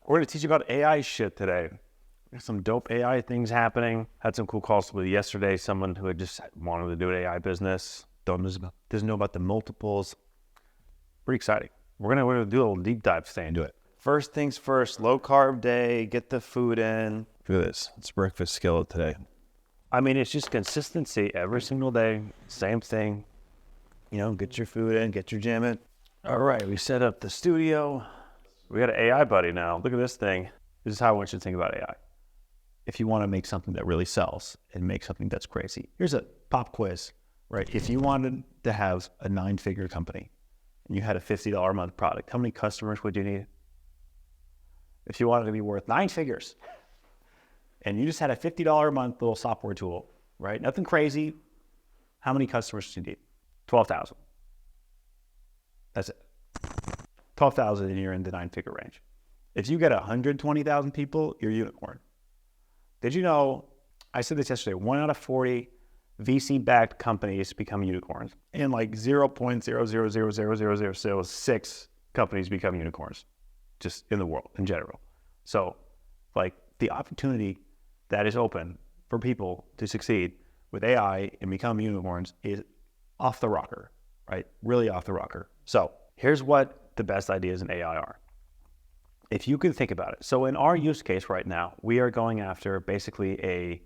We're going to teach you about AI shit today. There's some dope AI things happening. Had some cool calls with yesterday. Someone who had just wanted to do an AI business. Doesn't know about the multiples. Pretty exciting. We're gonna do a little deep dive today and do it. First things first, low carb day, get the food in. Look at this, it's breakfast skillet today. I mean, it's just consistency every single day, same thing. You know, get your food in, get your gym in. All right, we set up the studio. We got an AI buddy now. Look at this thing. This is how I want you to think about AI. If you want to make something that really sells and make something that's crazy, here's a pop quiz, right? If you wanted to have a 9-figure company and you had a $50 a month product, how many customers would you need? If you wanted to be worth 9 figures and you just had a $50 a month little software tool, right? Nothing crazy. How many customers do you need? 12,000. That's it. 12,000 and you're in the 9-figure range. If you get 120,000 people, you're a unicorn. Did you know, I said this yesterday, 1 out of 40 VC-backed companies become unicorns, and like 0.0000006 companies become unicorns, just in the world in general. So like the opportunity that is open for people to succeed with AI and become unicorns is off the rocker, right? Really off the rocker. So here's what the best ideas in AI are. If you can think about it. So in our use case right now, we are going after basically a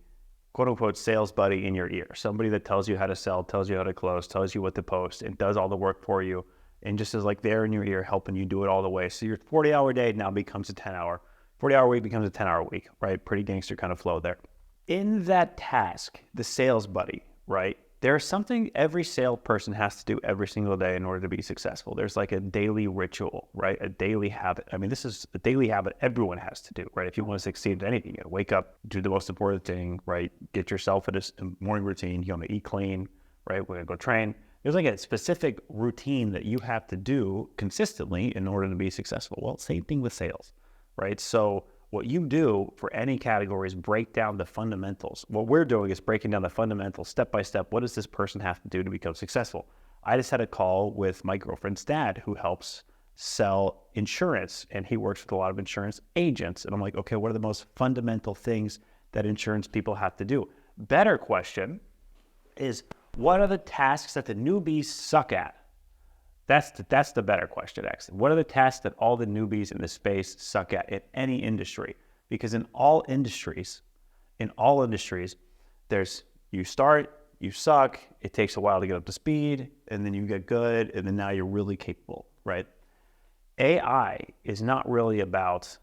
quote unquote sales buddy in your ear. Somebody that tells you how to sell, tells you how to close, tells you what to post, and does all the work for you. And just is like there in your ear, helping you do it all the way. So your 40-hour day now becomes a 10-hour. 40-hour week becomes a 10-hour week, right? Pretty gangster kind of flow there. In that task, the sales buddy, right? There's something every salesperson has to do every single day in order to be successful. There's like a daily ritual, right? A daily habit. I mean, this is a daily habit everyone has to do, right? If you want to succeed at anything, you gotta wake up, do the most important thing, right? Get yourself in a morning routine. You want to eat clean, right? We're gonna go train. There's like a specific routine that you have to do consistently in order to be successful. Well, same thing with sales, right? So what you do for any category is break down the fundamentals. What we're doing is breaking down the fundamentals step by step. What does this person have to do to become successful? I just had a call with my girlfriend's dad who helps sell insurance, and he works with a lot of insurance agents. And I'm like, okay, what are the most fundamental things that insurance people have to do? Better question is, what are the tasks that the newbies suck at? That's the better question, actually. What are the tasks that all the newbies in this space suck at in any industry? Because in all industries, there's you start, you suck, it takes a while to get up to speed, and then you get good, and then now you're really capable, right? AI is not really about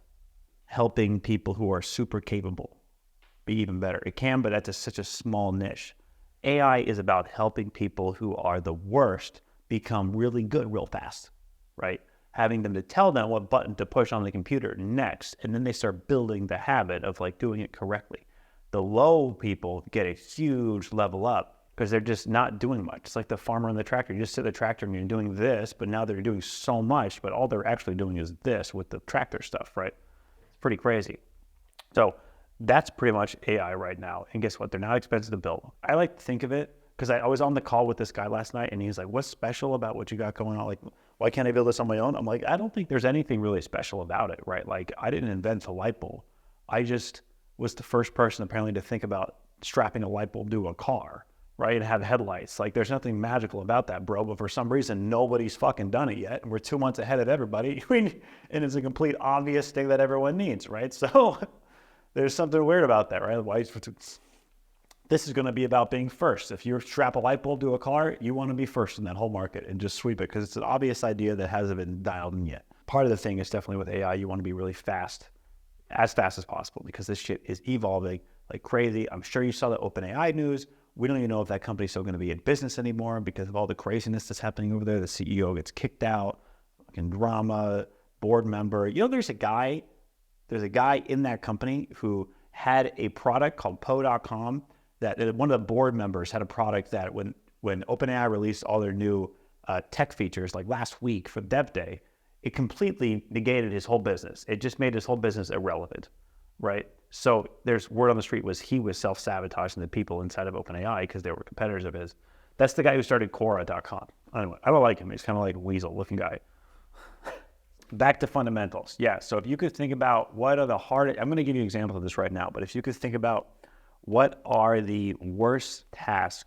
helping people who are super capable be even better. It can, but that's such a small niche. AI is about helping people who are the worst become really good real fast, right? Having them to tell them what button to push on the computer next, and then they start building the habit of like doing it correctly. The low people get a huge level up because they're just not doing much. It's like the farmer and the tractor. You just sit the tractor and you're doing this, but now they're doing so much, but all they're actually doing is this with the tractor stuff, right? It's pretty crazy. So that's pretty much AI right now. And guess what? They're not expensive to build. I like to think of it, because I was on the call with this guy last night, and he's like, what's special about what you got going on? Like, why can't I build this on my own? I'm like, I don't think there's anything really special about it, right? Like, I didn't invent the light bulb. I just was the first person apparently to think about strapping a light bulb to a car, right? And have headlights. Like, there's nothing magical about that, bro. But for some reason, nobody's fucking done it yet. And we're 2 months ahead of everybody. And it's a complete obvious thing that everyone needs, right? So there's something weird about that, right? Why? This is going to be about being first. If you strap a light bulb to a car, you want to be first in that whole market and just sweep it, because it's an obvious idea that hasn't been dialed in yet. Part of the thing is definitely with AI, you want to be really fast, as fast as possible, because this shit is evolving like crazy. I'm sure you saw the OpenAI news. We don't even know if that company's still going to be in business anymore because of all the craziness that's happening over there. The CEO gets kicked out, fucking drama, board member. You know, there's a guy in that company who had a product called Poe.com, that one of the board members had a product that when OpenAI released all their new tech features like last week for Dev Day, it completely negated his whole business. It just made his whole business irrelevant, right? So there's word on the street was he was self-sabotaging the people inside of OpenAI because they were competitors of his. That's the guy who started Quora.com. Anyway, I don't like him. He's kind of like a weasel looking guy. back to fundamentals. Yeah, so if you could think about what are the hardest, I'm going to give you an example of this right now, but if you could think about what are the worst tasks,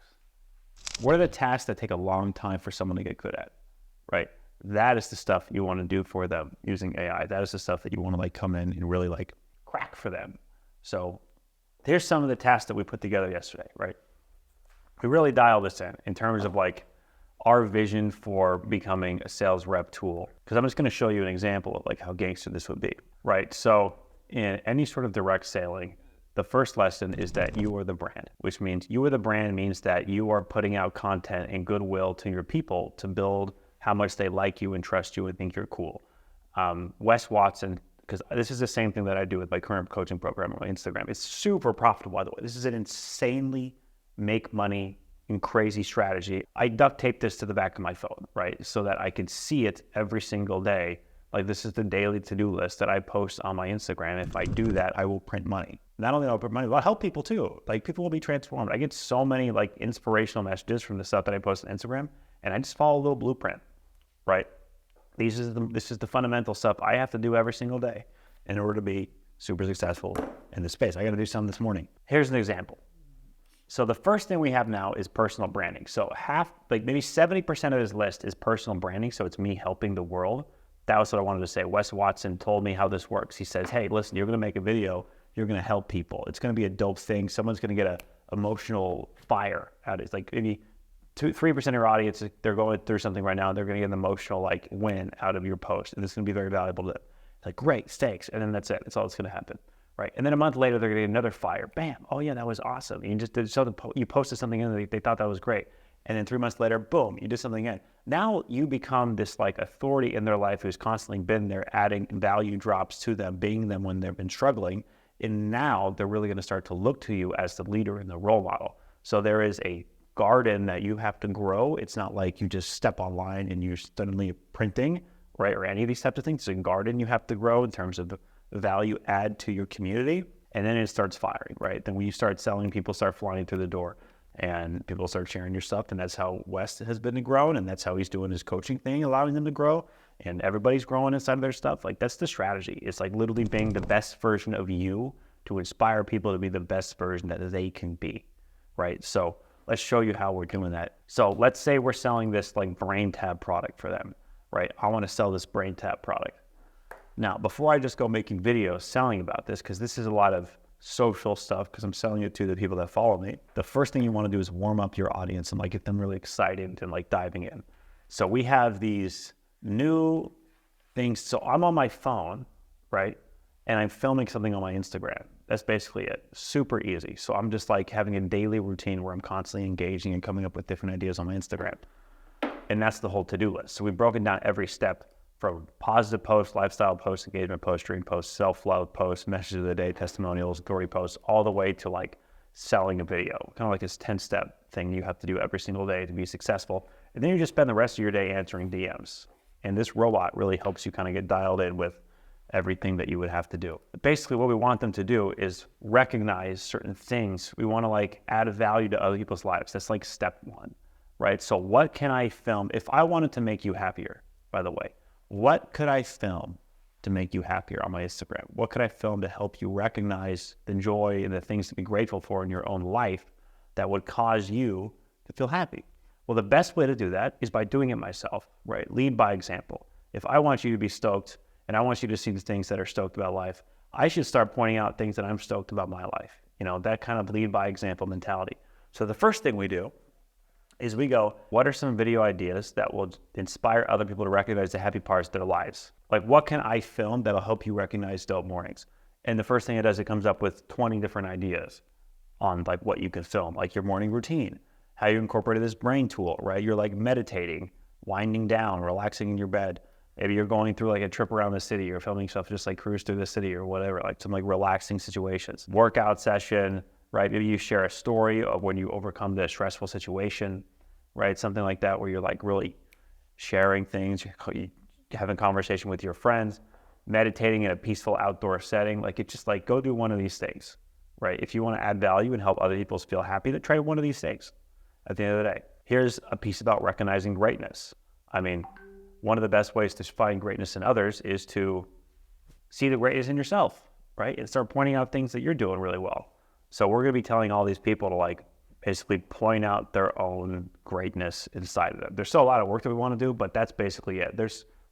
what are the tasks that take a long time for someone to get good at, right? That is the stuff you want to do for them using AI. That is the stuff that you want to like come in and really like crack for them. So here's some of the tasks that we put together yesterday, right? We really dialed this in terms of like our vision for becoming a sales rep tool. Because I'm just going to show you an example of like how gangster this would be, right? So in any sort of direct selling, the first lesson is that you are the brand, which means you are the brand means that you are putting out content and goodwill to your people to build how much they like you and trust you and think you're cool. Wes Watson, because this is the same thing that I do with my current coaching program on Instagram. It's super profitable, by the way. This is an insanely make money and crazy strategy. I duct tape this to the back of my phone, right? So that I can see it every single day. Like this is the daily to-do list that I post on my Instagram. If I do that, I will print money. Not only will I print money, but I'll help people too. Like people will be transformed. I get so many like inspirational messages from the stuff that I post on Instagram, and I just follow a little blueprint, right? This is the fundamental stuff I have to do every single day in order to be super successful in this space. I got to do something this morning. Here's an example. So the first thing we have now is personal branding. So maybe 70% of his list is personal branding. So it's me helping the world. That was what I wanted to say. Wes Watson told me how this works. He says, hey, listen, you're going to make a video. You're going to help people. It's going to be a dope thing. Someone's going to get a emotional fire out of it. It's like maybe 3% of your audience, they're going through something right now. They're going to get an emotional like win out of your post. And it's going to be very valuable to them. It's like, great, stakes. And then that's it. That's all that's going to happen. Right. And then a month later, they're going to get another fire. Bam. Oh, yeah, that was awesome. You just did something. You posted something in, they thought that was great. And then 3 months later, boom, you did something in. Now you become this like authority in their life who's constantly been there, adding value drops to them, being them when they've been struggling. And now they're really going to start to look to you as the leader and the role model. So there is a garden that you have to grow. It's not like you just step online and you're suddenly printing, right? Or any of these types of things. It's a garden you have to grow in terms of value add to your community, and then it starts firing, right? Then when you start selling, people start flying through the door and people start sharing your stuff, and that's how West has been grown, and that's how he's doing his coaching thing, allowing them to grow, and everybody's growing inside of their stuff. Like that's the strategy. It's like literally being the best version of you to inspire people to be the best version that they can be, right? So let's show you how we're doing that. So let's say we're selling this like BrainTab product for them, right? I want to sell this BrainTab product. Now, before I just go making videos selling about this, because this is a lot of social stuff, because I'm selling it to the people that follow me, the first thing you want to do is warm up your audience and like get them really excited and like diving in. So we have these new things. So I'm on my phone, right? And I'm filming something on my Instagram. That's basically it. Super easy. So I'm just like having a daily routine where I'm constantly engaging and coming up with different ideas on my Instagram. And that's the whole to-do list. So we've broken down every step from positive posts, lifestyle posts, engagement posts, dream posts, self-love posts, message of the day, testimonials, story posts, all the way to like selling a video. Kind of like this 10-step thing you have to do every single day to be successful. And then you just spend the rest of your day answering DMs. And this robot really helps you kind of get dialed in with everything that you would have to do. Basically, what we want them to do is recognize certain things. We want to like add value to other people's lives. That's like step one, right? So what can I film? If I wanted to make you happier, by the way, what could I film to make you happier on my Instagram? What could I film to help you recognize the joy and the things to be grateful for in your own life that would cause you to feel happy? Well, the best way to do that is by doing it myself, right? Lead by example. If I want you to be stoked and I want you to see the things that are stoked about life, I should start pointing out things that I'm stoked about my life. You know, that kind of lead by example mentality. So the first thing we do is we go, what are some video ideas that will inspire other people to recognize the happy parts of their lives? Like, what can I film that'll help you recognize dope mornings? And the first thing it does, it comes up with 20 different ideas on like what you can film, like your morning routine, how you incorporated this brain tool, right? You're like meditating, winding down, relaxing in your bed. Maybe you're going through like a trip around the city or filming stuff, just like cruise through the city or whatever, like some like relaxing situations. Workout session, right? Maybe you share a story of when you overcome the stressful situation, right? Something like that where you're like really sharing things, you having a conversation with your friends, meditating in a peaceful outdoor setting. Like it's just like, go do one of these things, right? If you want to add value and help other people feel happy, then try one of these things at the end of the day. Here's a piece about recognizing greatness. I mean, one of the best ways to find greatness in others is to see the greatness in yourself, right? And start pointing out things that you're doing really well. So we're going to be telling all these people to like basically point out their own greatness inside of them. There's still a lot of work that we want to do, but that's basically it.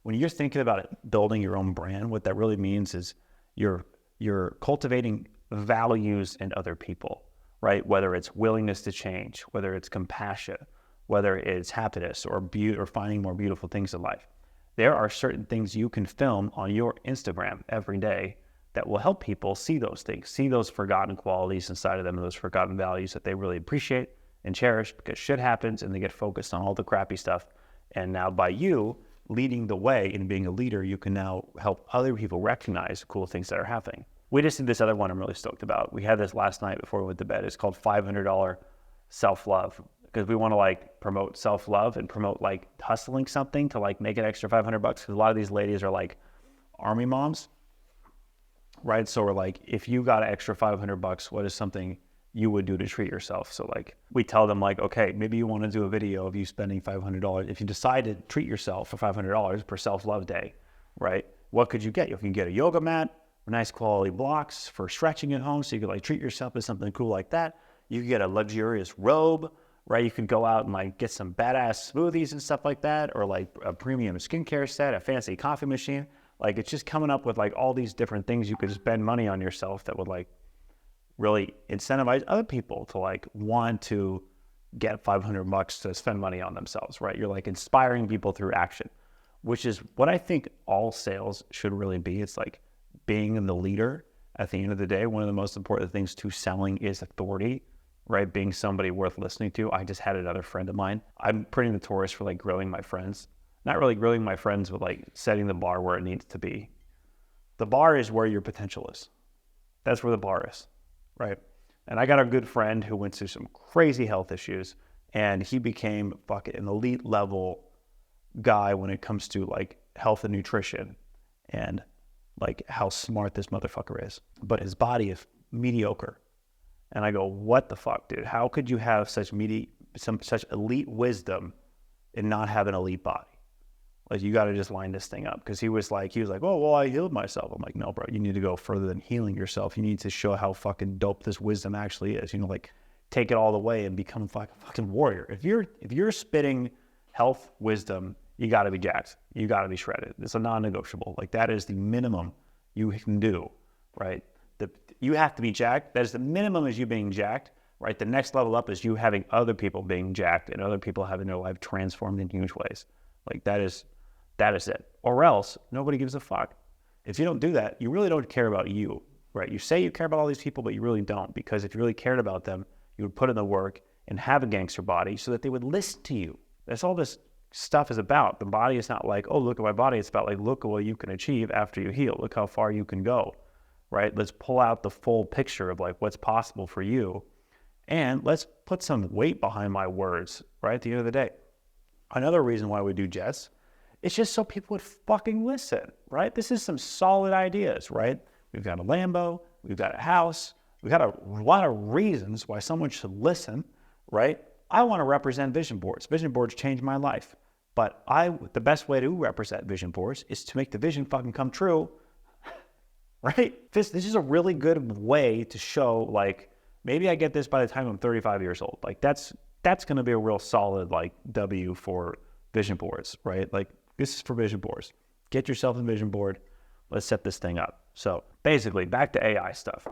When you're thinking about it, building your own brand, what that really means is you're cultivating values in other people, right? Whether it's willingness to change, whether it's compassion, whether it's happiness or beauty or finding more beautiful things in life. There are certain things you can film on your Instagram every day that will help people see those things, see those forgotten qualities inside of them, and those forgotten values that they really appreciate and cherish, because shit happens and they get focused on all the crappy stuff. And now by you leading the way and being a leader, you can now help other people recognize cool things that are happening. We just did this other one I'm really stoked about. We had this last night before we went to bed. It's called $500 self-love, because we want to like promote self-love and promote like hustling something to like make an extra $500, because a lot of these ladies are like army moms, right? So we're like, if you got an extra $500, what is something you would do to treat yourself? So like we tell them like, okay, maybe you want to do a video of you spending $500. If you decide to treat yourself for $500 per self-love day, right? What could you get? You can get a yoga mat, nice quality blocks for stretching at home, so you could like treat yourself with something cool like that. You could get a luxurious robe, right? You could go out and like get some badass smoothies and stuff like that, or like a premium skincare set, a fancy coffee machine. Like it's just coming up with like all these different things you could spend money on yourself that would like really incentivize other people to like want to get $500 to spend money on themselves, right? You're like inspiring people through action, which is what I think all sales should really be. It's like being the leader. At the end of the day, one of the most important things to selling is authority, right? Being somebody worth listening to. I just had another friend of mine. I'm pretty notorious for like grilling my friends. Not really grilling my friends, but like setting the bar where it needs to be. The bar is where your potential is. That's where the bar is, right? And I got a good friend who went through some crazy health issues, and he became fucking an elite level guy when it comes to like health and nutrition and like how smart this motherfucker is. But his body is mediocre. And I go, what the fuck, dude? How could you have such elite wisdom and not have an elite body? Like, you got to just line this thing up. Because he was like, oh, well, I healed myself. I'm like, no, bro, you need to go further than healing yourself. You need to show how fucking dope this wisdom actually is. You know, like, take it all the way and become like a fucking warrior. If you're spitting health wisdom, you got to be jacked. You got to be shredded. It's a non-negotiable. Like, that is the minimum you can do, right? You have to be jacked. That is the minimum, is you being jacked, right? The next level up is you having other people being jacked and other people having their life transformed in huge ways. Like, that is it. Or else nobody gives a fuck. If you don't do that, you really don't care about you, right? You say you care about all these people, but you really don't, because if you really cared about them, you would put in the work and have a gangster body so that they would listen to you. That's all this stuff is about. The body is not like, oh, look at my body. It's about like, look at what you can achieve after you heal. Look how far you can go, right? Let's pull out the full picture of like what's possible for you. And let's put some weight behind my words, right? At the end of the day. Another reason why we do Jets, it's just so people would fucking listen, right? This is some solid ideas, right? We've got a Lambo, we've got a house, we've got a lot of reasons why someone should listen, right? I want to represent vision boards. Vision boards changed my life. But the best way to represent vision boards is to make the vision fucking come true, right? This is a really good way to show, like, maybe I get this by the time I'm 35 years old. Like, that's going to be a real solid, like, W for vision boards, right? Like, this is for vision boards. Get yourself a vision board. Let's set this thing up. So basically, back to AI stuff.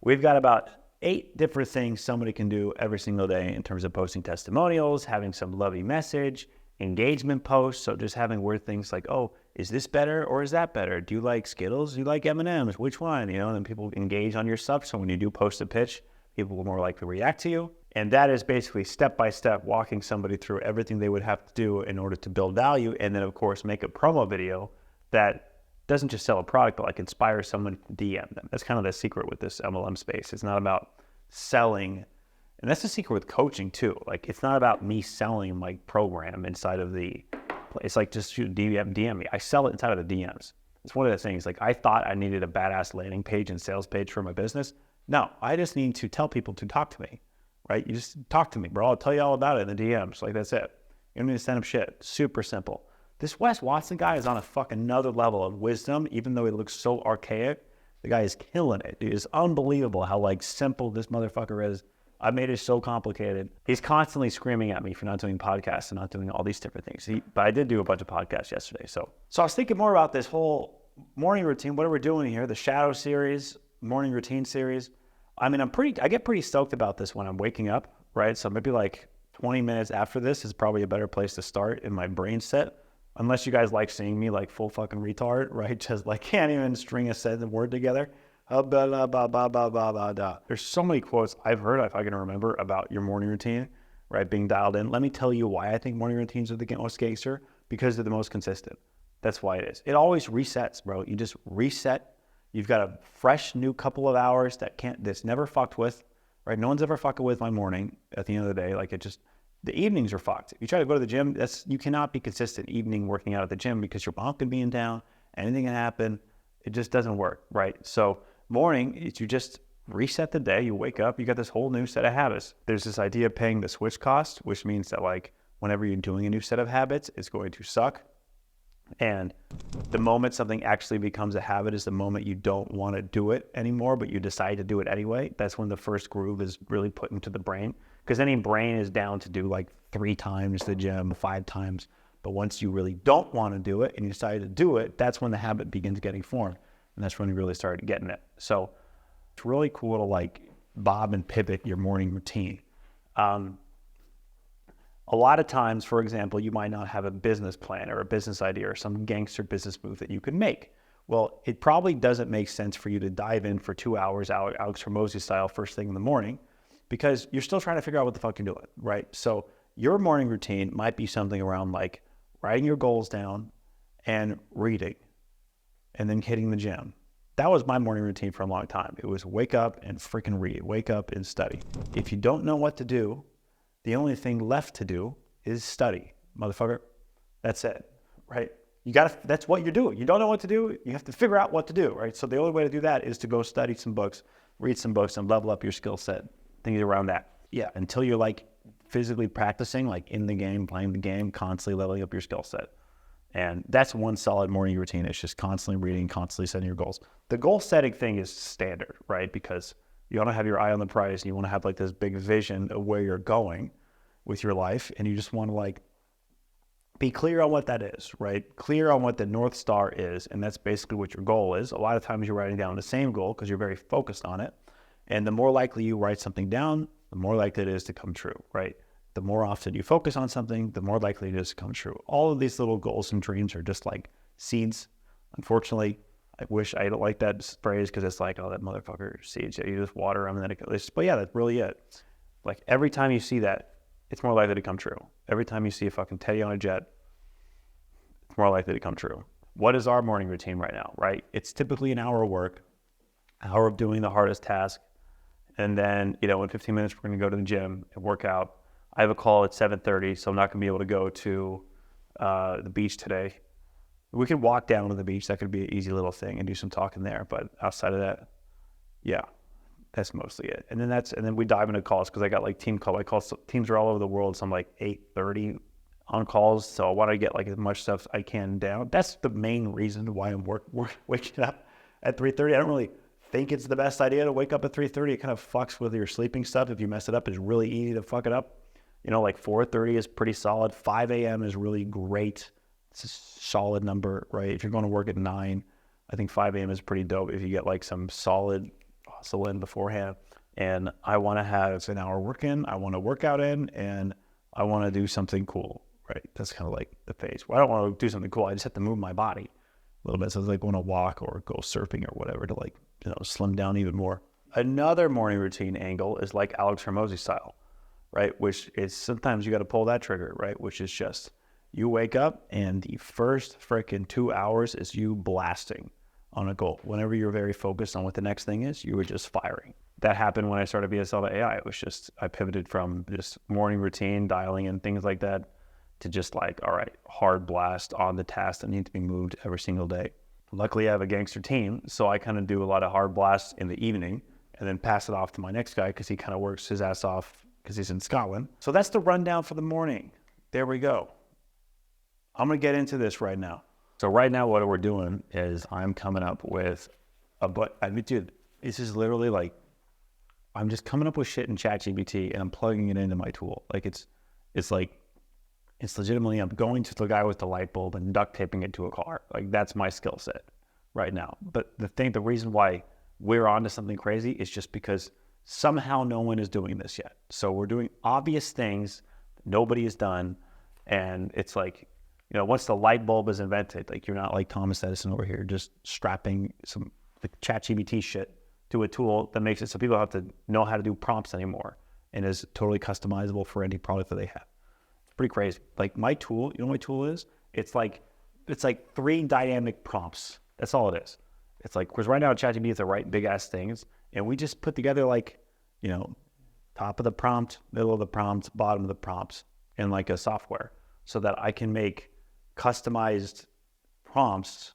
We've got about 8 different things somebody can do every single day in terms of posting testimonials, having some lovey message, engagement posts. So just having word things like, oh, is this better or is that better? Do you like Skittles? Do you like M&Ms? Which one? You know, and then people engage on your stuff. So when you do post a pitch, people will more likely react to you. And that is basically step-by-step walking somebody through everything they would have to do in order to build value. And then, of course, make a promo video that doesn't just sell a product, but like inspire someone to DM them. That's kind of the secret with this MLM space. It's not about selling. And that's the secret with coaching too. Like, it's not about me selling my program inside of it's like just shoot DM me. I sell it inside of the DMs. It's one of the things, like, I thought I needed a badass landing page and sales page for my business. No, I just need to tell people to talk to me, right? You just talk to me, bro. I'll tell you all about it in the DMs. Like, that's it. You don't need to send up shit. Super simple. This Wes Watson guy is on a fucking another level of wisdom, even though he looks so archaic. The guy is killing it. It is unbelievable how like simple this motherfucker is. I made it so complicated. He's constantly screaming at me for not doing podcasts and not doing all these different things. But I did do a bunch of podcasts yesterday. So I was thinking more about this whole morning routine. What are we doing here? The Shadow series, morning routine series. I mean, I get pretty stoked about this when I'm waking up, right? So maybe like 20 minutes after this is probably a better place to start in my brain set. Unless you guys like seeing me like full fucking retard, right? Just like can't even string a sentence word together. There's so many quotes I've heard, if I can remember, about your morning routine, right? Being dialed in. Let me tell you why I think morning routines are the most gangster, because they're the most consistent. That's why it is. It always resets, bro. You just reset. You've got a fresh new couple of hours that's never fucked with, right? No one's ever fucking with my morning at the end of the day. Like the evenings are fucked. If you try to go to the gym, you cannot be consistent evening working out at the gym because your mom can be in town, anything can happen. It just doesn't work, right? So morning, you just reset the day, you wake up, you got this whole new set of habits. There's this idea of paying the switch cost, which means that like whenever you're doing a new set of habits, it's going to suck. And the moment something actually becomes a habit is the moment you don't want to do it anymore, but you decide to do it anyway. That's when the first groove is really put into the brain, because any brain is down to do like 3 times the gym, 5 times. But once you really don't want to do it and you decide to do it, that's when the habit begins getting formed. And that's when you really started getting it. So it's really cool to like bob and pivot your morning routine. A lot of times, for example, you might not have a business plan or a business idea or some gangster business move that you can make. Well, it probably doesn't make sense for you to dive in for 2 hours, Alex Hormozi style, first thing in the morning, because you're still trying to figure out what the fuck you're doing, right? So your morning routine might be something around like writing your goals down and reading and then hitting the gym. That was my morning routine for a long time. It was wake up and freaking read, wake up and study. If you don't know what to do, the only thing left to do is study, motherfucker. That's it, right? That's what you're doing. You don't know what to do, you have to figure out what to do, right? So the only way to do that is to go study some books, read some books, and level up your skill set. Things around that. Yeah, until you're like physically practicing, like in the game, playing the game, constantly leveling up your skill set. And that's one solid morning routine. It's just constantly reading, constantly setting your goals. The goal setting thing is standard, right? Because you want to have your eye on the prize and you want to have like this big vision of where you're going with your life. And you just want to like be clear on what that is, right? Clear on what the North Star is. And that's basically what your goal is. A lot of times you're writing down the same goal because you're very focused on it. And the more likely you write something down, the more likely it is to come true, right? The more often you focus on something, the more likely it is to come true. All of these little goals and dreams are just like seeds. Unfortunately, I wish I don't like that phrase because it's like, oh, that motherfucker seeds. You just water them and then it goes. But yeah, that's really it. Like every time you see that, it's more likely to come true. Every time you see a fucking Teddy on a jet, it's more likely to come true. What is our morning routine right now, right? It's typically an hour of work, hour of doing the hardest task. And then, in 15 minutes, we're going to go to the gym and work out. I have a call at 7:30, so I'm not going to be able to go to the beach today. We could walk down to the beach. That could be an easy little thing and do some talking there. But outside of that, yeah, that's mostly it. And then we dive into calls because I got like team call. Teams are all over the world, so I'm like 8:30 on calls. So I want to get like as much stuff I can down. That's the main reason why I'm waking up at 3:30. I don't really think it's the best idea to wake up at 3:30. It kind of fucks with your sleeping stuff. If you mess it up, it's really easy to fuck it up. Like 4:30 is pretty solid. 5 a.m. is really great. It's a solid number, right? If you're going to work at 9, I think 5 a.m. is pretty dope if you get like some solid hustle in beforehand. And I want to have an hour work in, I want to work out in, and I want to do something cool, right? That's kind of like the phase. Well, I don't want to do something cool. I just have to move my body a little bit. So I like want to walk or go surfing or whatever to like, slim down even more. Another morning routine angle is like Alex Hormozi style, right? Which is sometimes you got to pull that trigger, right? Which is just you wake up and the first freaking 2 hours is you blasting on a goal. Whenever you're very focused on what the next thing is, you were just firing. That happened when I started BSL to AI. It was just, I pivoted from just morning routine, dialing in things like that, to just like, all right, hard blast on the tasks that need to be moved every single day. Luckily, I have a gangster team, so I kind of do a lot of hard blasts in the evening and then pass it off to my next guy because he kind of works his ass off because he's in Scotland. So that's the rundown for the morning. There we go. I'm going to get into this right now. So right now what we're doing is I'm coming up with dude, this is literally like, I'm just coming up with shit in ChatGPT and I'm plugging it into my tool. Like it's legitimately, I'm going to the guy with the light bulb and duct taping it to a car. Like that's my skill set right now. But the reason why we're onto something crazy is just because somehow no one is doing this yet. So we're doing obvious things that nobody has done. And it's like, once the light bulb is invented, like you're not like Thomas Edison over here, just strapping some like ChatGPT shit to a tool that makes it so people don't have to know how to do prompts anymore and is totally customizable for any product that they have. It's pretty crazy. Like my tool, you know what my tool is? It's like 3 dynamic prompts. That's all it is. It's like, because right now ChatGPT is to write big ass things, and we just put together like, top of the prompt, middle of the prompt, bottom of the prompts in like a software so that I can make customized prompts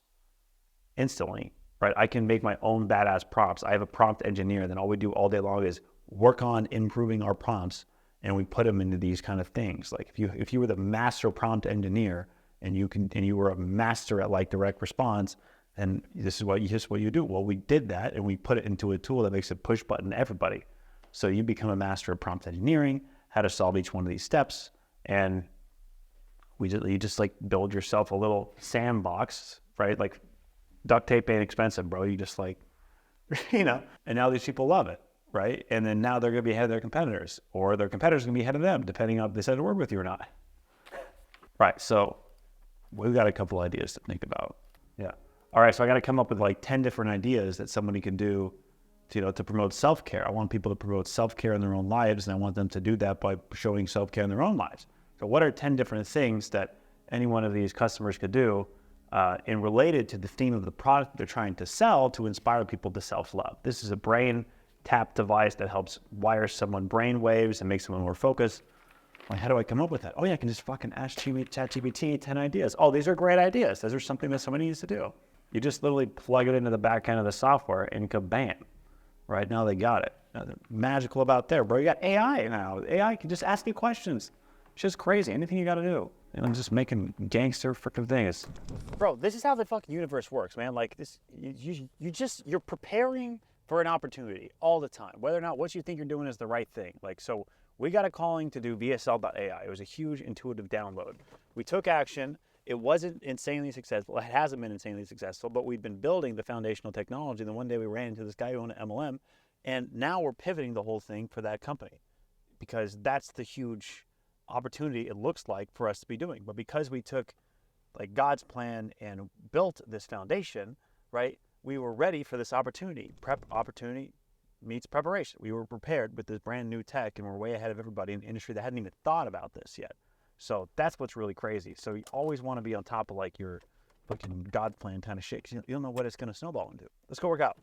instantly. Right, I can make my own badass prompts. I have a prompt engineer, then all we do all day long is work on improving our prompts, and we put them into these kind of things. Like if you were the master prompt engineer and you were a master at like direct response, and this is what you do. Well, we did that and we put it into a tool that makes it push button to everybody. So you become a master of prompt engineering, how to solve each one of these steps, and you just like build yourself a little sandbox, right? Like duct tape ain't expensive, bro. You just like, and now these people love it, right? And then now they're going to be ahead of their competitors, or their competitors are going to be ahead of them, depending on if they decide to work with you or not. Right, so we've got a couple ideas to think about. Yeah. All right, so I got to come up with like 10 different ideas that somebody can do to promote self-care. I want people to promote self-care in their own lives, and I want them to do that by showing self-care in their own lives. So what are 10 different things that any one of these customers could do and related to the theme of the product they're trying to sell to inspire people to self-love? This is a brain tap device that helps wire someone brain waves and makes someone more focused. Like, how do I come up with that? Oh yeah, I can just fucking ask ChatGPT 10 ideas. Oh, these are great ideas. Those are something that somebody needs to do. You just literally plug it into the back end of the software and kabam. Right now they got it. Now, magical about there, bro. You got AI now. AI can just ask you questions. It's just crazy. Anything you got to do. I'm just making gangster freaking things. Bro, this is how the fucking universe works, man. Like this, you're preparing for an opportunity all the time, whether or not what you think you're doing is the right thing. Like, so we got a calling to do VSL.ai. It was a huge intuitive download. We took action. It wasn't insanely successful. It hasn't been insanely successful, but we've been building the foundational technology. Then one day we ran into this guy who owned an MLM, and now we're pivoting the whole thing for that company because that's the huge opportunity it looks like for us to be doing. But because we took like God's plan and built this foundation, right, we were ready for this opportunity. Opportunity meets preparation. We were prepared with this brand new tech, and we're way ahead of everybody in the industry that hadn't even thought about this yet. So that's what's really crazy. So you always want to be on top of like your fucking God plan kind of shit, because you don't know what it's going to snowball into. Let's go work out.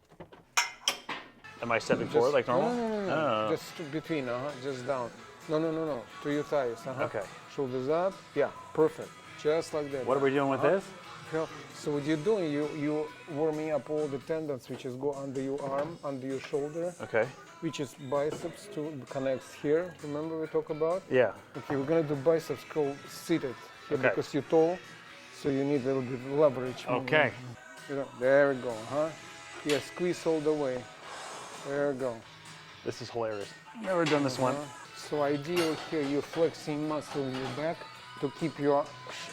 Am I stepping forward like normal? No. Just between, just down. No. To your thighs. Okay. Shoulders up. Yeah, perfect. Just like that. What are we doing with this? So what you're doing, you warming up all the tendons which is go under your arm, under your shoulder. Okay. Which is biceps to connects here. Remember we talk about? Yeah. Okay, we're gonna do biceps curl seated here because you're tall, so you need a little bit of leverage. Okay. There we go, Yeah, squeeze all the way. There we go. This is hilarious. Never done this one. So ideal here, you're flexing muscle in your back to keep your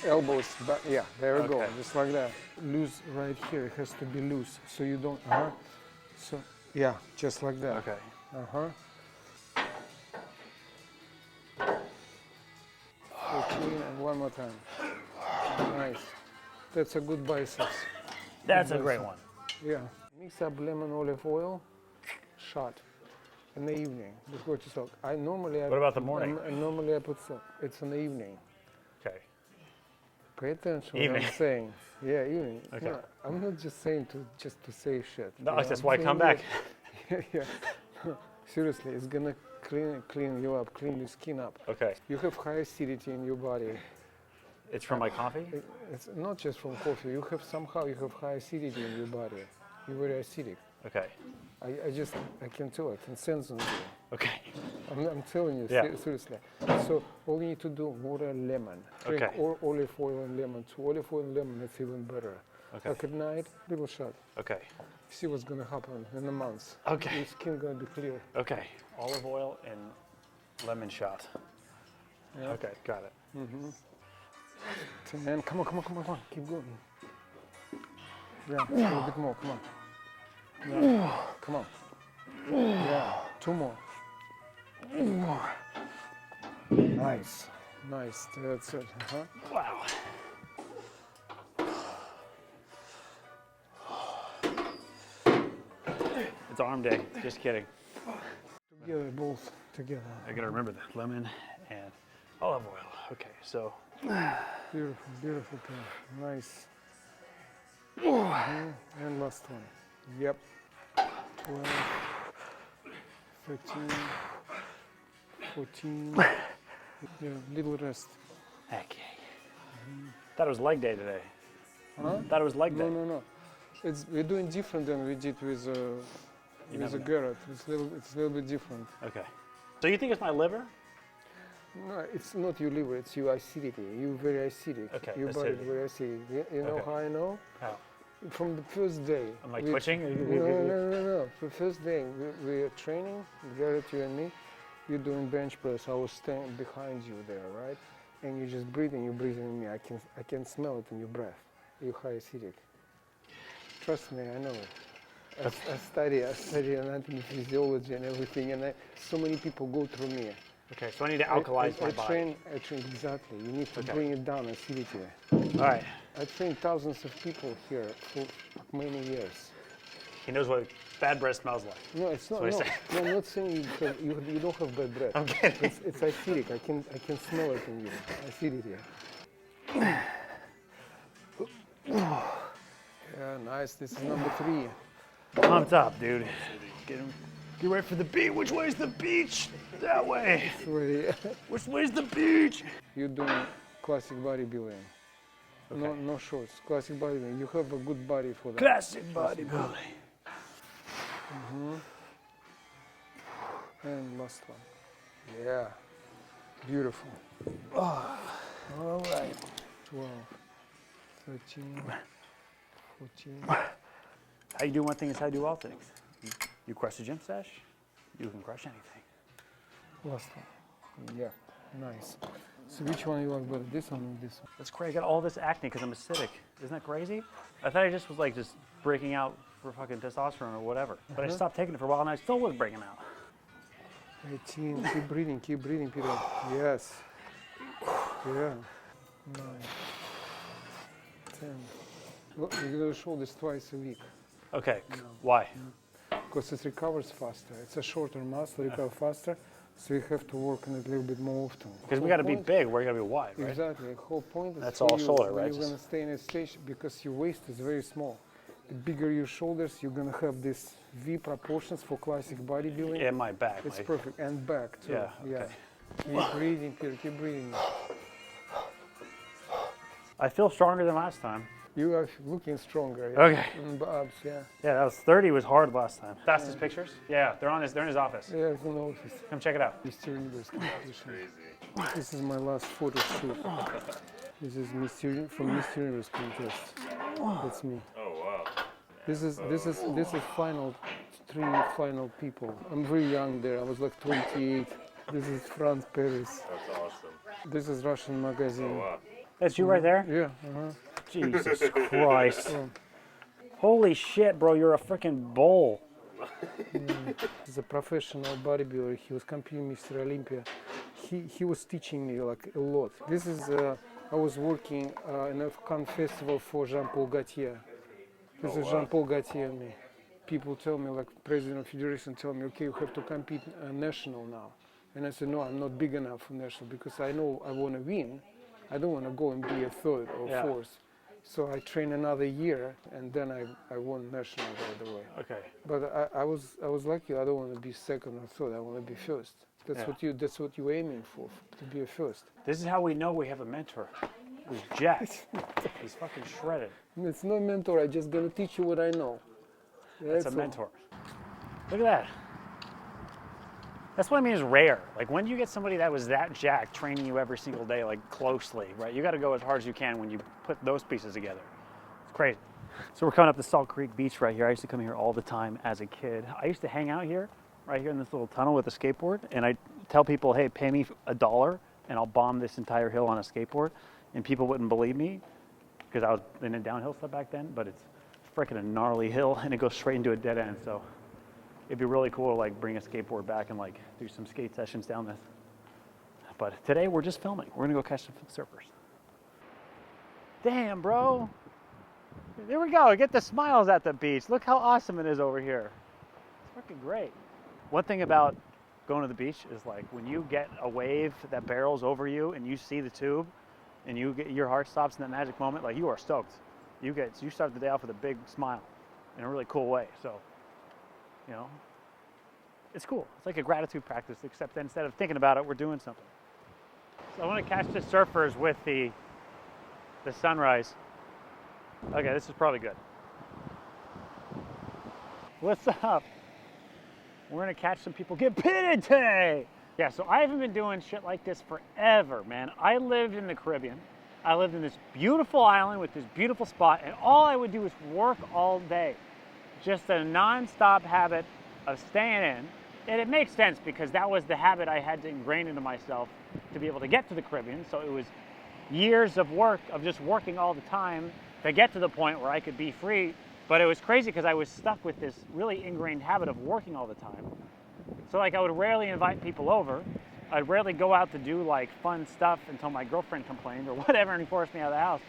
elbows back. Yeah, there we go, just like that. Loose right here, it has to be loose, so you don't, So, yeah, just like that. Okay. Okay, and one more time. Nice. That's a good biceps. That's a great one. Yeah. Mix up lemon olive oil, shot. In the evening, before you soak. What about the morning? Normally I put soak. It's in the evening. Okay. Pay attention Evening. what I'm saying. Yeah, evening. Okay. No, I'm not just saying just to say shit. No, that's why I come back. Yeah. Seriously, it's gonna clean you up, clean your skin up. Okay. You have high acidity in your body. It's from my coffee? It's not just from coffee. You have high acidity in your body. You're very acidic. Okay. I can tell, I can sense on you. Okay. I'm telling you, Yeah. seriously. So all you need to do, water, lemon. Drink Okay. olive oil and lemon. To olive oil and lemon, it's even better. Okay. Like at night, little shot. Okay. See what's gonna happen in a month. Okay. Your skin gonna be clear. Okay. Olive oil and lemon shot. Yeah. Okay, got it. 10. Come on. Keep going. Yeah, a little bit more. Come on. Yeah. Come on. Yeah. 2 more. Nice. That's it. Wow. It's arm day. Just kidding. Together, both together. I gotta remember that. Lemon and olive oil. Okay, so Beautiful thing. Nice. And last one. Yep. 12, 13, 14. Yeah, little rest. okay. Thought it was leg day today. Huh? Thought it was leg day. No. We're doing different than we did with never know. Garrett. It's a little bit different. Okay. So you think it's my liver? No, it's not your liver. It's your acidity. You're very acidic. Okay, Your body is acidity. very acidic. You know Okay. how I know? How? From the first day. I'm like we- twitching? No. The first day we are training, Garrett, you and me. You're doing bench press. I was standing behind you there, right? And you're just breathing. You're breathing in me. I can smell it in your breath. You're high acidic. Trust me, I know it. I study anatomy, physiology, and everything, and so many people go through me. Okay, so I need to alkalize my body. I train exactly. You need to Okay. bring it down, acidity. All right. I trained thousands of people here for many years. He knows what bad breath smells like. No, it's not. That's No, what he no, I'm not saying you don't have bad breath. I'm kidding. It's acidic. I can smell it in you. Acidity. Yeah, nice. This is number 3. Pumped up, dude. Get ready for the beach. Which way's the beach? That way. Really. Which way's the beach? You're doing classic bodybuilding. No, Okay. no shorts. Classic bodybuilding. You have a good body for that. Classic bodybuilding. And last one. Yeah. Beautiful. All right. 12, 13, 14. How you do one thing is how you do all things. You crush the gym stash, you can crush anything. Last one. Yeah. Nice. So which one you like better? This one or this one? That's crazy. I got all this acne because I'm acidic. Isn't that crazy? I thought I just was like just breaking out for fucking testosterone or whatever. But I stopped taking it for a while and I still was breaking out. 18. Keep breathing, Peter. Yes. Yeah. 9. 10. Look, you do the shoulders twice a week Okay. Why? because it recovers faster. It's a shorter muscle, recover faster, so you have to work on it a little bit more often. Because we Whole got to be point- big. We're gonna be wide, right? Exactly. The whole point is That's for all you, shoulder, when right? You're gonna stay in a stage because your waist is very small. The bigger your shoulders, you're gonna have these V proportions for classic bodybuilding. In my back. It's my- perfect, and back too. Yeah, okay. Keep breathing, Peter. Keep breathing. I feel stronger than last time. You are looking stronger. Yeah. Okay. And abs, yeah. Yeah, that was 30 was hard last time. Fastest pictures? Yeah, they're in his office. Yeah, it's in the office. Come check it out. Mr. Universe competition. This is my last photo shoot. This is from Mr. Universe contest. That's me. Oh wow. This is final 3 final people. I'm very young there. I was like 28. This is France Paris. That's awesome. This is Russian magazine. Wow. That's you right there? Yeah. Jesus Christ. Oh. Holy shit, bro, you're a freaking bull. He's a professional bodybuilder. He was competing Mr. Olympia. He was teaching me like a lot. This is I was working in a Cannes festival for Jean-Paul Gaultier. This is Jean-Paul Gaultier and me. People tell me, like president of federation tell me, okay, you have to compete national now. And I said, no, I'm not big enough for national because I know I want to win. I don't want to go and be a 3rd or Yeah. 4th. So I trained another year and then I won national right away. Okay. But I was like you. I don't want to be 2nd or 3rd. I want to be 1st. That's what you're aiming for, to be a 1st. This is how we know we have a mentor. He's jacked. He's fucking shredded. It's no mentor. I'm just gonna teach you what I know. That's a all. mentor. Look at that. That's what I mean is rare. Like when you get somebody that was that jacked training you every single day, like closely, right? You got to go as hard as you can when you put those pieces together. It's crazy. So we're coming up to Salt Creek Beach right here. I used to come here all the time as a kid. I used to hang out here, right here in this little tunnel with a skateboard. And I tell people, hey, pay me $1 and I'll bomb this entire hill on a skateboard. And people wouldn't believe me because I was in a downhill stuff back then, but it's freaking a gnarly hill and it goes straight into a dead end. So it'd be really cool to like bring a skateboard back and like do some skate sessions down this. But today we're just filming. We're gonna go catch some surfers. Damn, bro. There we go. Get the smiles at the beach. Look how awesome it is over here. It's fucking great. One thing about going to the beach is like when you get a wave that barrels over you and you see the tube and you get your heart stops in that magic moment, like you are stoked. You start the day off with a big smile in a really cool way. So, you know, it's cool. It's like a gratitude practice, except that instead of thinking about it, we're doing something. So I want to catch the surfers with the sunrise. Okay, this is probably good. What's up? We're gonna catch some people get pitted today. Yeah, so I haven't been doing shit like this forever, man. I lived in the Caribbean. I lived in this beautiful island with this beautiful spot, and all I would do was work all day. Just a non-stop habit of staying in. And it makes sense because that was the habit I had to ingrain into myself to be able to get to the Caribbean. So it was years of work, of just working all the time to get to the point where I could be free. But it was crazy because I was stuck with this really ingrained habit of working all the time. So like I would rarely invite people over. I'd rarely go out to do like fun stuff until my girlfriend complained or whatever and forced me out of the house.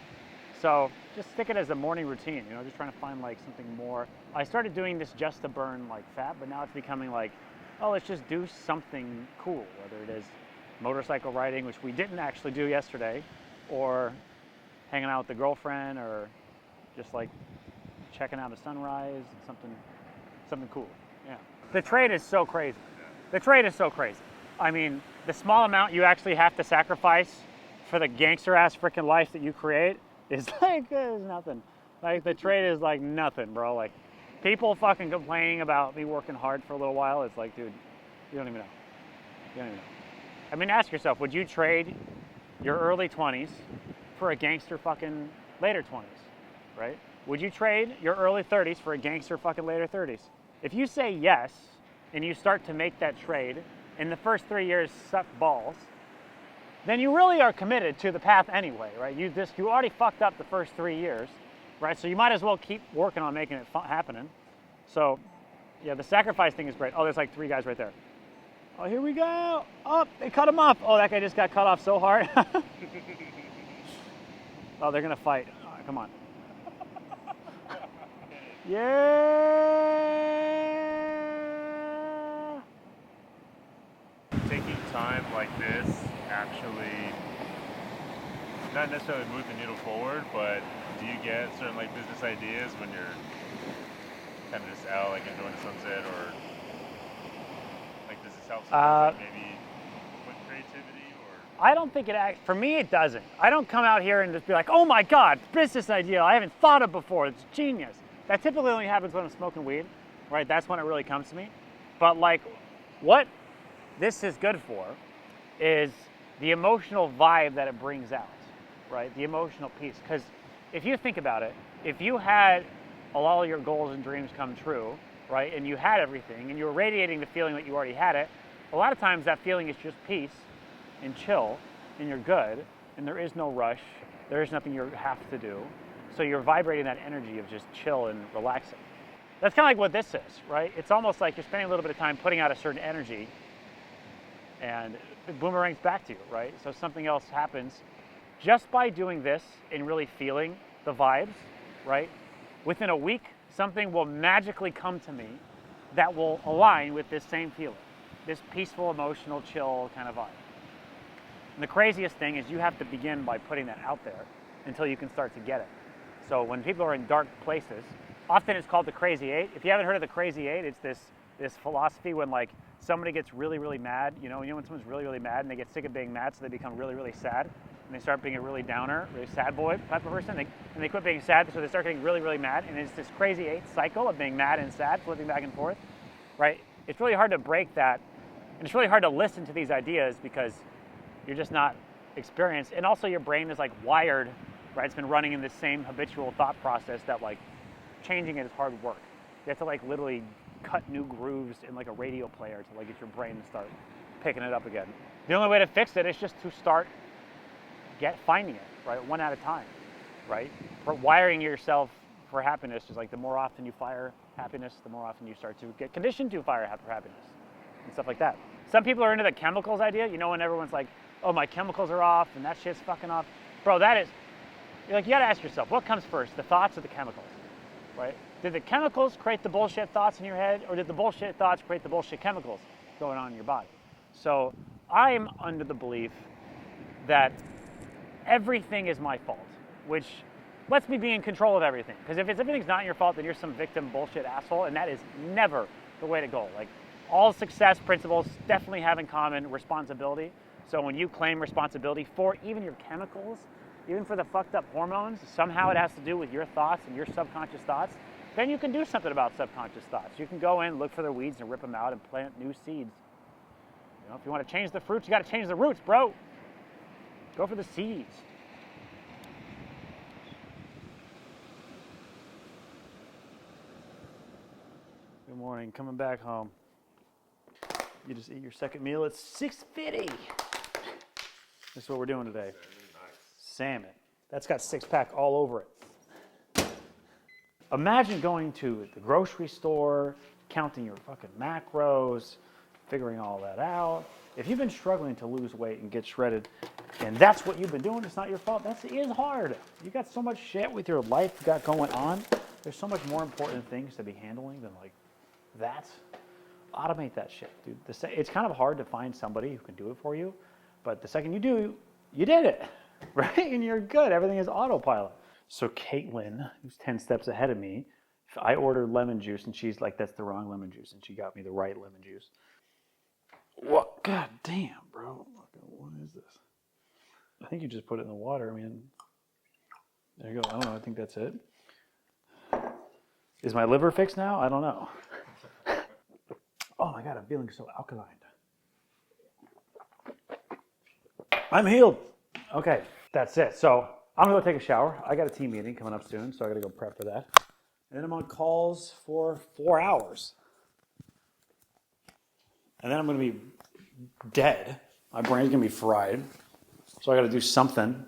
So just stick it as a morning routine, you know, just trying to find like something more. I started doing this just to burn like fat, but now it's becoming like, oh, let's just do something cool, whether it is motorcycle riding, which we didn't actually do yesterday, or hanging out with the girlfriend, or just like checking out a sunrise, something cool. Yeah. The trade is so crazy. The trade is so crazy. I mean, the small amount you actually have to sacrifice for the gangster ass freaking life that you create is like nothing. Like the trade is like nothing, bro. Like people fucking complaining about me working hard for a little while. It's like, dude, you don't even know. You don't even know. I mean, ask yourself, would you trade your early 20s for a gangster fucking later 20s, right? Would you trade your early 30s for a gangster fucking later 30s? If you say yes, and you start to make that trade, and the first 3 years suck balls, then you really are committed to the path anyway, right? You already fucked up the first 3 years, right? So you might as well keep working on making it happening. So, yeah, the sacrifice thing is great. Oh, there's like 3 guys right there. Oh, here we go. Oh, they cut him off. Oh, that guy just got cut off so hard. Oh, they're gonna fight. Oh, come on. Yeah. Taking time like this actually not necessarily move the needle forward, but do you get certain like business ideas when you're kind of just out like enjoying the sunset, or like does this help sometimes, like maybe with creativity? Or I don't think for me it doesn't. I don't come out here and just be like, oh my God, business idea I haven't thought of before, it's genius. That typically only happens when I'm smoking weed, right? That's when it really comes to me. But like what this is good for is the emotional vibe that it brings out, right? The emotional piece. Because if you think about it, if you had all your goals and dreams come true, right, and you had everything, and you were radiating the feeling that you already had it, a lot of times that feeling is just peace and chill, and you're good, and there is no rush, there is nothing you have to do. So you're vibrating that energy of just chill and relaxing. That's kind of like what this is, right? It's almost like you're spending a little bit of time putting out a certain energy, and it boomerangs back to you, right? So something else happens just by doing this and really feeling the vibes, right? Within a week, something will magically come to me that will align with this same feeling, this peaceful, emotional, chill kind of vibe. And the craziest thing is you have to begin by putting that out there until you can start to get it. So when people are in dark places, often it's called the crazy eight. If you haven't heard of the crazy eight, it's this philosophy when like somebody gets really, really mad, you know when someone's really, really mad and they get sick of being mad, so they become really, really sad, and they start being a really downer, really sad boy type of person, and they quit being sad, so they start getting really, really mad, and it's this crazy eight cycle of being mad and sad, flipping back and forth. right? It's really hard to break that, and it's really hard to listen to these ideas because you're just not experienced, and also your brain is like wired, right? It's been running in this same habitual thought process that like changing it is hard work. You have to like literally cut new grooves in like a radio player to like get your brain to start picking it up again. The only way to fix it is just to start finding it, right? One at a time, right? For wiring yourself for happiness is like the more often you fire happiness, the more often you start to get conditioned to fire happiness and stuff like that. Some people are into the chemicals idea. You know, when everyone's like, oh, my chemicals are off and that shit's fucking off. Bro, that is, you're like, you gotta ask yourself, what comes first, the thoughts or the chemicals, right? Did the chemicals create the bullshit thoughts in your head, or did the bullshit thoughts create the bullshit chemicals going on in your body? So I'm under the belief that everything is my fault, which lets me be in control of everything. Because if everything's not your fault, then you're some victim bullshit asshole, and that is never the way to go. Like, all success principles definitely have in common responsibility. So when you claim responsibility for even your chemicals, even for the fucked up hormones, somehow it has to do with your thoughts and your subconscious thoughts, then you can do something about subconscious thoughts. You can go in, look for the weeds and rip them out and plant new seeds. You know, if you want to change the fruits, you got to change the roots, bro. Go for the seeds. Good morning, coming back home. You just eat your second meal at 6:50. This is what we're doing today. Salmon. That's got six-pack all over it. Imagine going to the grocery store, counting your fucking macros, figuring all that out. If you've been struggling to lose weight and get shredded, and that's what you've been doing, it's not your fault. It is hard. You got so much shit with your life you got going on. There's so much more important things to be handling than like that. Automate that shit, dude. It's kind of hard to find somebody who can do it for you, but the second you do, you did it, right? And you're good. Everything is autopilot. So Caitlin, who's 10 steps ahead of me, I ordered lemon juice, and she's like, that's the wrong lemon juice, and she got me the right lemon juice. What? God damn, bro. What is this? I think you just put it in the water. I mean, there you go. I don't know. I think that's it. Is my liver fixed now? I don't know. Oh my God, I'm feeling so alkaline. I'm healed. Okay, that's it. So I'm gonna go take a shower. I got a team meeting coming up soon, so I gotta go prep for that. And then I'm on calls for 4 hours. And then I'm gonna be dead. My brain's gonna be fried. So I gotta do something. And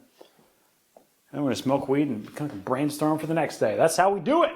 I'm gonna smoke weed and kind of brainstorm for the next day. That's how we do it.